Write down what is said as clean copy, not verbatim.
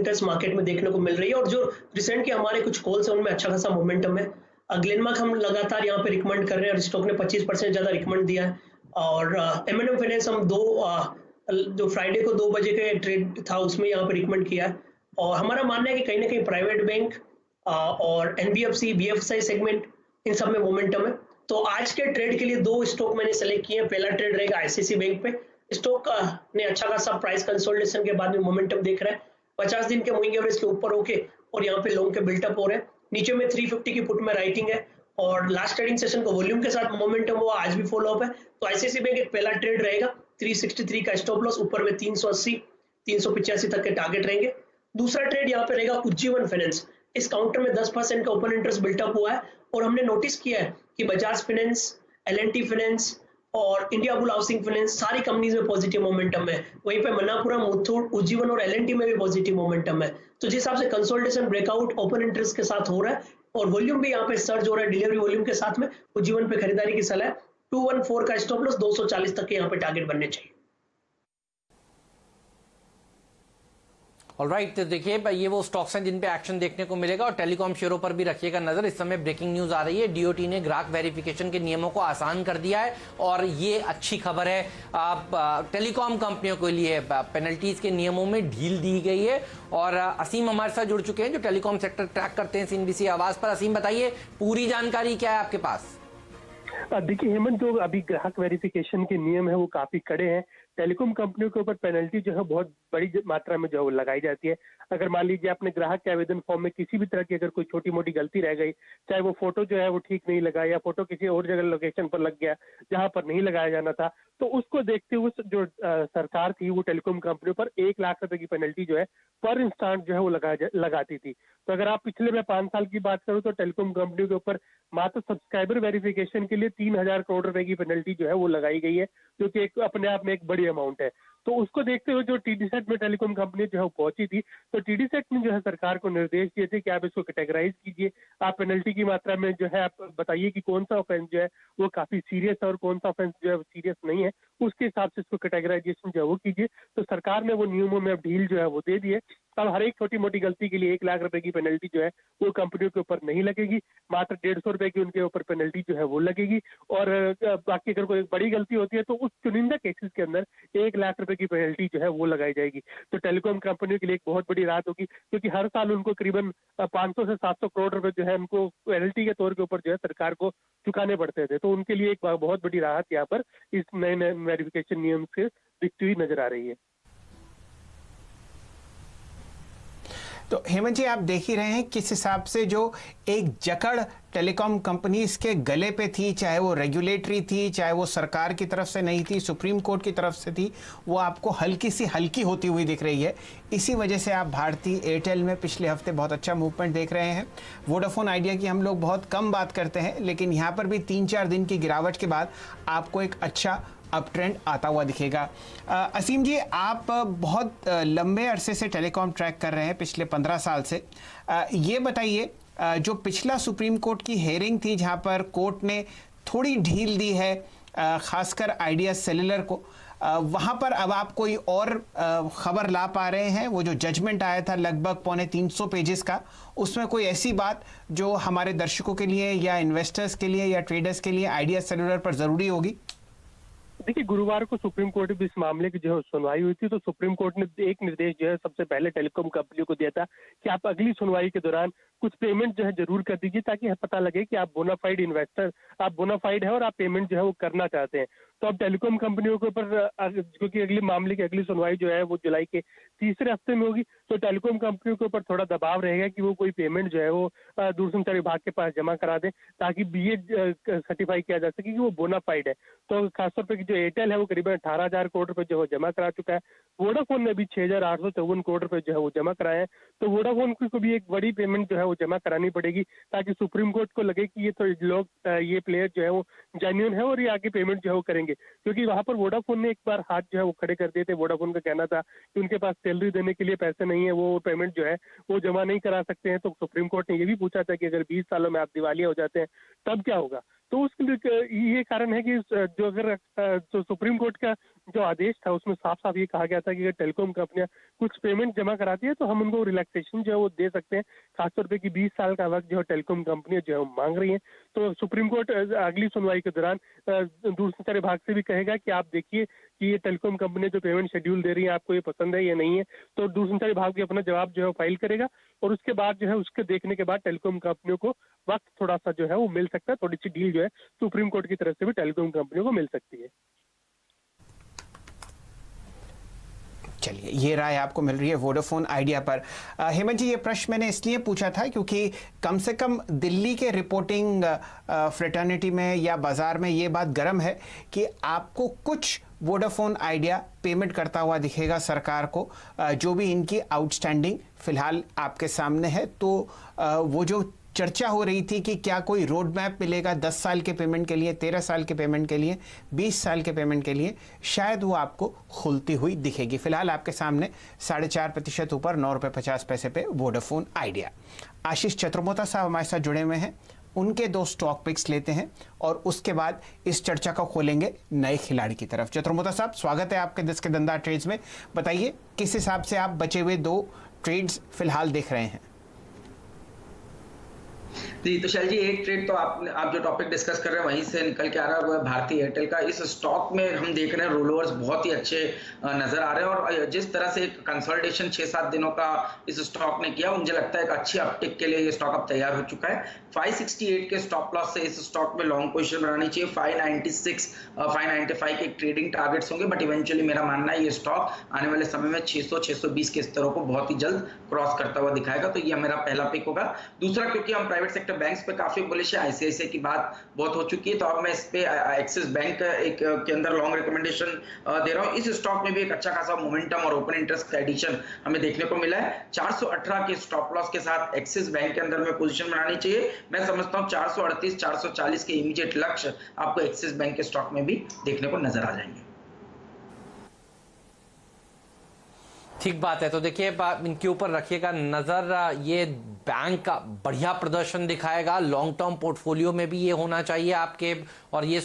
Interest market में देखने को मिल रही है और जो रिसेंटली हमारे कुछ कॉल्स हैं उनमें अच्छा खासा मोमेंटम है। ग्लेनमार्क हम लगातार यहाँ पे रिकमेंड कर रहे हैं और स्टॉक ने 25% ज़्यादा रिकमेंड दिया है। और एम फाइनेंस हम जो फ्राइडे को 2 बजे के ट्रेड था उसमें यहाँ पे रिकमेंड किया है। और हमारा मानना है कि कहीं ना कहीं प्राइवेट बैंक और एनबीएफसी बीएफएसआई सेगमेंट इन सब में मोमेंटम है। तो आज के ट्रेड के लिए 2 स्टॉक मैंने सेलेक्ट किए हैं। पहला ट्रेड रहेगा आईसीआईसी बैंक पे। स्टॉक ने अच्छा खासा प्राइस कंसोलिडेशन के बाद में मोमेंटम देख रहा है। 50 दिन के मूविंग एवरेज के ऊपर होके और यहाँ पे लॉन्ग के बिल्टअप हो रहे हैं। नीचे में 350 की पुट में राइटिंग है और लास्ट ट्रेडिंग सेशन को वॉल्यूम के साथ मोमेंटम हुआ, आज भी फॉलो अप है। तो आईसीआईसी बैंक एक पहला ट्रेड रहेगा। 363 का स्टॉप लॉस, ऊपर में 380 385 तक के टारगेट रहेंगे। दूसरा ट्रेड यहाँ पे रहेगा उज्जीवन फाइनेंस। इस काउंटर में 10% का ओपन इंटरेस्ट बिल्टअप हुआ है और हमने नोटिस किया है कि बजाज फाइनेंस, एल&टी फाइनेंस और इंडिया बुल हाउसिंग फाइनेंस सारी कंपनीज में पॉजिटिव मोमेंटम है। वहीं पे मन्नापुरम, मुथूट, उज्जीवन और एल&टी में भी पॉजिटिव मोमेंटम है। तो जिस हिसाब से कंसोलिडेशन ब्रेकआउट ओपन इंटरेस्ट के साथ हो रहा है और वॉल्यूम भी यहाँ पे सर्ज हो रहा है डिलीवरी वॉल्यूम के साथ में, उज्जीवन पे खरीदारी की सलाह है। 214 का स्टॉप लॉस, 240 तक के यहाँ पे टारगेट बनने चाहिए। ऑलराइट, तो देखिए ये वो स्टॉक्स हैं जिन पे एक्शन देखने को मिलेगा और टेलीकॉम शेयरों पर भी रखिएगा नजर। इस समय ब्रेकिंग न्यूज आ रही है, डीओटी ने ग्राहक वेरिफिकेशन के नियमों को आसान कर दिया है और ये अच्छी खबर है। टेलीकॉम कंपनियों के लिए पेनल्टीज के नियमों में ढील दी गई है। और असीम हमारे साथ जुड़ चुके हैं जो टेलीकॉम सेक्टर ट्रैक करते हैं सीएनबीसी आवाज पर। असीम बताइए पूरी जानकारी क्या है आपके पास? देखिए हेमंत, जो अभी ग्राहक वेरिफिकेशन के नियम है वो काफी कड़े हैं। टेलीकॉम कंपनियों के ऊपर पेनल्टी जो है बहुत बड़ी मात्रा में जो है वो लगाई जाती है। अगर मान लीजिए अपने ग्राहक के आवेदन फॉर्म में किसी भी तरह की अगर कोई छोटी मोटी गलती रह गई, चाहे वो फोटो जो है वो ठीक नहीं लगा या फोटो किसी और जगह लोकेशन पर लग गया जहां पर नहीं लगाया जाना था, तो उसको देखते हुए जो सरकार थी वो टेलीकॉम कंपनियों पर 1 लाख रुपए की पेनल्टी जो है पर इंस्टांट जो है वो लगाती थी। तो अगर आप पिछले मैं 5 साल की बात करूं तो टेलीकॉम कंपनियों के ऊपर मात्र सब्सक्राइबर वेरिफिकेशन के लिए 3,000 करोड़ रुपए की पेनल्टी जो है वो लगाई गई है, जो कि एक अपने आप में एक बड़ी अमाउंट है। तो उसको देखते हुए जो टीडीसेट में टेलीकॉम कंपनी जो है पहुंची थी, तो टीडीसेट ने जो है सरकार को निर्देश दिए थे कि आप इसको कैटेगराइज कीजिए, आप पेनल्टी की मात्रा में जो है आप बताइए कि कौन सा ऑफेंस जो है वो काफी सीरियस है और कौन सा ऑफेंस जो है वो सीरियस नहीं है, उसके हिसाब से इसको कैटेगराइजेशन जो है वो कीजिए। तो सरकार ने वो नियमों में अब ढील जो है वो दे दी है। अब हर एक छोटी मोटी गलती के लिए 1 लाख रुपए की पेनल्टी जो है वो कंपनियों के ऊपर नहीं लगेगी, मात्र 150 रुपए की उनके ऊपर पेनल्टी जो है वो लगेगी। और बाकी अगर कोई बड़ी गलती होती है तो उस चुनिंदा केसेस के अंदर 1 लाख रुपए की पेनल्टी जो है वो लगाई जाएगी। तो टेलीकॉम कंपनियों के लिए एक बहुत बड़ी राहत होगी, क्योंकि हर साल उनको करीबन 500 से 700 करोड़ रुपए जो है उनको पेनल्टी के तौर के ऊपर जो है सरकार को चुकाने पड़ते थे। तो उनके लिए एक बहुत बड़ी राहत यहाँ पर इस नए नए वेरिफिकेशन नियम से दिखती हुई नजर आ रही है। तो हेमंत जी, आप देख ही रहे हैं किस हिसाब से जो एक जकड़ टेलीकॉम कंपनीज के गले पे थी, चाहे वो रेगुलेटरी थी, चाहे वो सरकार की तरफ से नहीं थी, सुप्रीम कोर्ट की तरफ से थी, वो आपको हल्की होती हुई दिख रही है। इसी वजह से आप भारती एयरटेल में पिछले हफ्ते बहुत अच्छा मूवमेंट देख रहे हैं। वोडाफोन आइडिया की हम लोग बहुत कम बात करते हैं, लेकिन यहाँ पर भी 3-4 दिन की गिरावट के बाद आपको एक अच्छा अप ट्रेंड आता हुआ दिखेगा। असीम जी, आप बहुत लंबे अरसे से टेलीकॉम ट्रैक कर रहे हैं, पिछले 15 साल से। ये बताइए, जो पिछला सुप्रीम कोर्ट की हेयरिंग थी जहां पर कोर्ट ने थोड़ी ढील दी है खासकर आइडिया सेल्युलर को, वहां पर अब आप कोई और खबर ला पा रहे हैं? वो जो जजमेंट आया था लगभग 350 पेजेस का, उसमें कोई ऐसी बात जो हमारे दर्शकों के लिए या इन्वेस्टर्स के लिए या ट्रेडर्स के लिए आइडिया सेल्युलर पर ज़रूरी होगी? देखिए, गुरुवार को सुप्रीम कोर्ट में इस मामले की जो सुनवाई हुई थी, तो सुप्रीम कोर्ट ने एक निर्देश जो है सबसे पहले टेलीकॉम कंपनियों को दिया था कि आप अगली सुनवाई के दौरान कुछ पेमेंट जो है जरूर कर दीजिए, ताकि पता लगे कि आप बोनाफाइड इन्वेस्टर, आप बोनाफाइड है और आप पेमेंट जो है वो करना चाहते हैं। तो अब टेलीकॉम कंपनियों के ऊपर, क्योंकि अगले मामले की अगली सुनवाई जो है वो जुलाई के तीसरे हफ्ते में होगी, तो टेलीकॉम कंपनियों के ऊपर थोड़ा दबाव रहेगा कि वो कोई पेमेंट जो है वो दूरसंचार विभाग के पास जमा करा दें, ताकि ये सर्टिफाई किया जा सके कि वो बोनाफाइड है। तो खासतौर पर जो एयरटेल है वो करीबन 18,000 करोड़ रुपए जो है जमा करा चुका है। वोडाफोन ने भी 6,854 करोड़ रुपए जो है वो जमा कराए हैं। तो वोडाफोन को भी एक बड़ी पेमेंट जो है वो जमा करानी पड़ेगी, ताकि सुप्रीम कोर्ट को लगे कि ये तो लोग, ये प्लेयर जो है वो जेन्युइन है और ये आगे पेमेंट जो है वो करेंगे। क्योंकि वहां पर वोडाफोन ने एक बार हाथ जो है वो खड़े कर दिए थे। वोडाफोन का कहना था कि उनके पास सैलरी देने के लिए पैसे नहीं है, वो पेमेंट जो है वो जमा नहीं करा सकते हैं। तो सुप्रीम कोर्ट ने ये भी पूछा था कि अगर 20 सालों में आप दिवालिया हो जाते हैं तब क्या होगा। तो उसके लिए ये कारण है कि जो अगर तो सुप्रीम कोर्ट का जो आदेश था उसमें साफ साफ ये कहा गया था कि अगर टेलीकॉम कंपनियां कुछ पेमेंट जमा कराती है तो हम उनको रिलैक्सेशन जो है वो दे सकते हैं। खासतौर पे कि 20 साल का वक्त जो है टेलीकॉम कंपनियां जो है वो मांग रही हैं। तो सुप्रीम कोर्ट अगली सुनवाई के दौरान दूरसंचार विभाग से भी कहेगा कि आप देखिए कि ये टेलीकॉम कंपनियां जो पेमेंट शेड्यूल दे रही है आपको ये पसंद है या नहीं है। तो दूरसंचार विभाग भी अपना जवाब जो है फाइल करेगा और उसके बाद जो है उसके देखने के बाद टेलीकॉम कंपनियों को वक्त थोड़ा सा जो है वो मिल सकता है। थोड़ी सी डील जो है सुप्रीम कोर्ट की तरफ से भी टेलीकॉम कंपनियों को मिल सकती है। चलिए, ये राय आपको मिल रही है वोडाफोन आइडिया पर। हेमंत जी, ये प्रश्न मैंने इसलिए पूछा था क्योंकि कम से कम दिल्ली के रिपोर्टिंग फ्रेटर्निटी में या बाजार में ये बात गर्म है कि आपको कुछ वोडाफोन आइडिया पेमेंट करता हुआ दिखेगा सरकार को, जो भी इनकी आउटस्टैंडिंग फिलहाल आपके सामने है। तो वो जो चर्चा हो रही थी कि क्या कोई रोड मैप मिलेगा 10 साल के पेमेंट के लिए, 13 साल के पेमेंट के लिए, 20 साल के पेमेंट के लिए, शायद वो आपको खुलती हुई दिखेगी। फिलहाल आपके सामने 4.5% ऊपर 9 रुपये 50 पैसे पे वोडाफोन आइडिया। आशीष चतुर्मोता साहब हमारे साथ जुड़े हुए हैं, उनके 2 स्टॉक पिक्स लेते हैं और उसके बाद इस चर्चा को खोलेंगे नए खिलाड़ी की तरफ। चतुर्मोता साहब, स्वागत है आपके देश के धंधा ट्रेड्स में। बताइए किस हिसाब से आप बचे हुए 2 ट्रेड्स फिलहाल देख रहे हैं। जी तो शैल जी, एक ट्रेड तो आप जो टॉपिक डिस्कस कर रहे हैं वहीं से निकल के आ रहा है, वो है भारती एयरटेल का। इस स्टॉक में हम देख रहे हैं रोलओवर्स बहुत ही अच्छे नजर आ रहे हैं और जिस तरह से एक कंसोलिडेशन 6-7 दिनों का इस स्टॉक ने किया, मुझे लगता है एक अच्छी अपटिक के लिए ये स्टॉक अब तैयार हो चुका है। 568 के स्टॉप लॉस से इस स्टॉक में लॉन्ग पोजीशन बनानी चाहिए। 596 595 के ट्रेडिंग टारगेट्स होंगे, बट इवेंचुअली मेरा मानना है ये स्टॉक आने वाले समय में 600-620 के स्तरों को बहुत ही जल्द क्रॉस करता हुआ दिखाएगा। तो ये मेरा पहला पिक होगा। दूसरा, क्योंकि हम प्राइवेट सेक्टर बैंक्स पे काफी बुलिश है, आईसीआईसीआई की बात बहुत हो चुकी है, तो अब मैं इस पे एक्सिस बैंक के अंदर लॉन्ग रिकमेंडेशन दे रहा हूं। इस स्टॉक में भी एक अच्छा खासा मोमेंटम और ओपन इंटरेस्ट का एडिशन हमें देखने को मिला है। 418 के स्टॉप लॉस के साथ एक्सिस बैंक के अंदर में पोजीशन बनानी चाहिए। मैं समझता हूं 438 440 के इमीडिएट लक्ष्य आपको एक्सिस बैंक के स्टॉक में भी देखने को नजर आ जाएंगे। ठीक बात है। तो देखिए, इनके ऊपर रखिएगा नजर। ये बैंक का बढ़िया प्रदर्शन दिखाएगा, लॉन्ग टर्म पोर्टफोलियो में भी ये होना चाहिए आपके। और ये